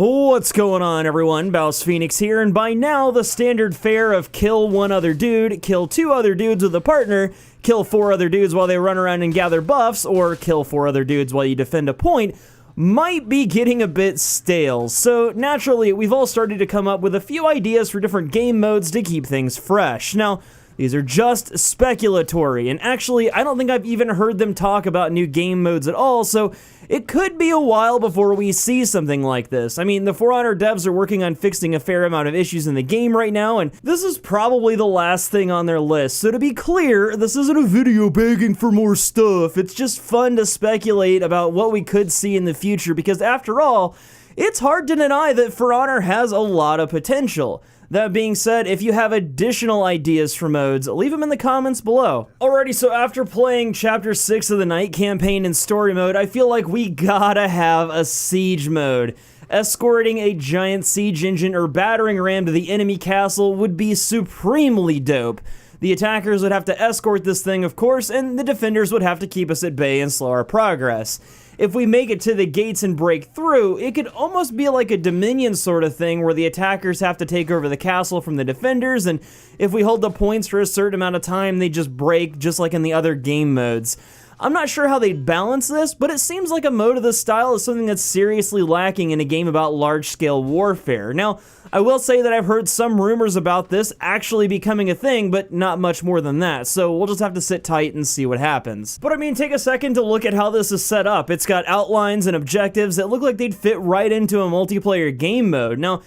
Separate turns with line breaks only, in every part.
What's going on, everyone? BouseFeenux here, and by now the standard fare of kill one other dude, kill two other dudes with a partner, kill four other dudes while they run around and gather buffs, or kill four other dudes while you defend a point might be getting a bit stale. So naturally, we've all started to come up with a few ideas for different game modes to keep things fresh. Now, these are just speculatory, and actually, I don't think I've even heard them talk about new game modes at all, so it could be a while before we see something like this. I mean, the For Honor devs are working on fixing a fair amount of issues in the game right now, and this is probably the last thing on their list. So to be clear, this isn't a video begging for more stuff. It's just fun to speculate about what we could see in the future, because after all, it's hard to deny that For Honor has a lot of potential. That being said, if you have additional ideas for modes, leave them in the comments below. Alrighty, so after playing Chapter 6 of the Night campaign in story mode, I feel like we gotta have a siege mode. Escorting a giant siege engine or battering ram to the enemy castle would be supremely dope. The attackers would have to escort this thing, of course, and the defenders would have to keep us at bay and slow our progress. If we make it to the gates and break through, it could almost be like a Dominion sort of thing where the attackers have to take over the castle from the defenders, and if we hold the points for a certain amount of time, they just break, just like in the other game modes. I'm not sure how they'd balance this, but it seems like a mode of this style is something that's seriously lacking in a game about large-scale warfare. Now, I will say that I've heard some rumors about this actually becoming a thing, but not much more than that, so we'll just have to sit tight and see what happens. But I mean, take a second to look at how this is set up. It's got outlines and objectives that look like they'd fit right into a multiplayer game mode. Now,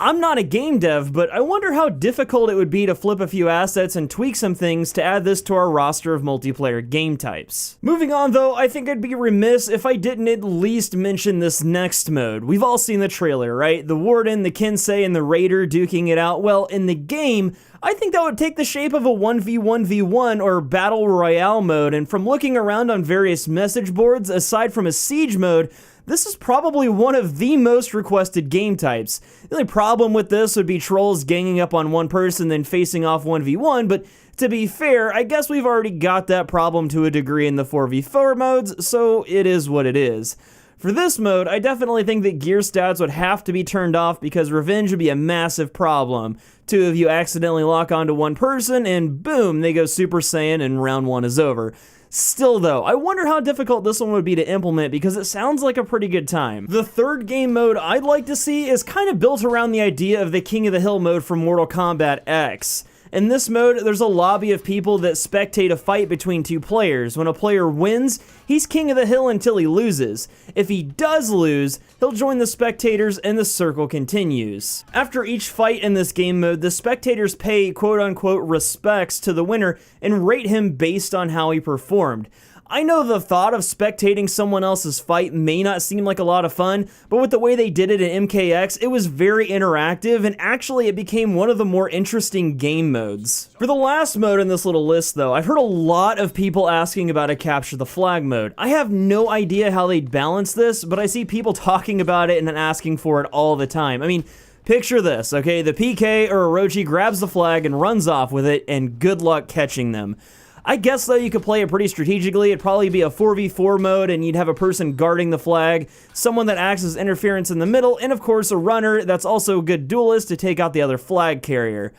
I'm not a game dev, but I wonder how difficult it would be to flip a few assets and tweak some things to add this to our roster of multiplayer game types. Moving on though, I think I'd be remiss if I didn't at least mention this next mode. We've all seen the trailer, right? The Warden, the Kensei, and the Raider duking it out. Well, in the game, I think that would take the shape of a 1v1v1 or Battle Royale mode, and from looking around on various message boards, aside from a siege mode, this is probably one of the most requested game types. The only problem with this would be trolls ganging up on one person then facing off 1v1, but to be fair, I guess we've already got that problem to a degree in the 4v4 modes, so it is what it is. For this mode, I definitely think that gear stats would have to be turned off because revenge would be a massive problem. Two of you accidentally lock onto one person and boom, they go Super Saiyan and round one is over. Still though, I wonder how difficult this one would be to implement because it sounds like a pretty good time. The third game mode I'd like to see is kind of built around the idea of the King of the Hill mode from Mortal Kombat X. In this mode, there's a lobby of people that spectate a fight between two players. When a player wins, he's king of the hill until he loses. If he does lose, he'll join the spectators and the circle continues. After each fight in this game mode, the spectators pay quote-unquote respects to the winner and rate him based on how he performed. I know the thought of spectating someone else's fight may not seem like a lot of fun, but with the way they did it in MKX, it was very interactive, and actually it became one of the more interesting game modes. For the last mode in this little list though, I've heard a lot of people asking about a capture the flag mode. I have no idea how they'd balance this, but I see people talking about it and asking for it all the time. I mean, picture this, okay? The PK or Orochi grabs the flag and runs off with it, and good luck catching them. I guess though you could play it pretty strategically. It'd probably be a 4v4 mode and you'd have a person guarding the flag, someone that acts as interference in the middle, and of course a runner that's also a good duelist to take out the other flag carrier.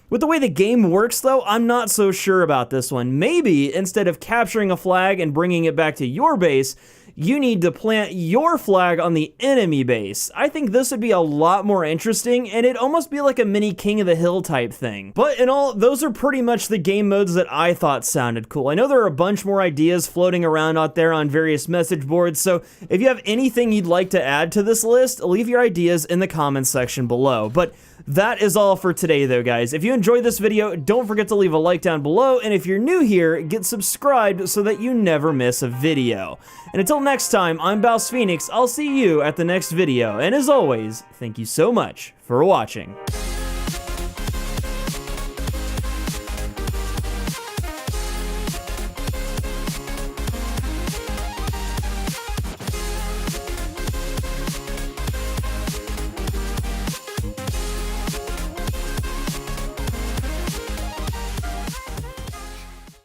With the way the game works though, I'm not so sure about this one. Maybe instead of capturing a flag and bringing it back to your base, you need to plant your flag on the enemy base. I think this would be a lot more interesting, and it'd almost be like a mini King of the Hill type thing. But in all, those are pretty much the game modes that I thought sounded cool. I know there are a bunch more ideas floating around out there on various message boards, so if you have anything you'd like to add to this list, leave your ideas in the comments section below. But that is all for today though, guys. If you enjoyed this video, don't forget to leave a like down below, and if you're new here, get subscribed so that you never miss a video. And until next time, I'm BouseFeenux. I'll see you at the next video, and as always, thank you so much for watching.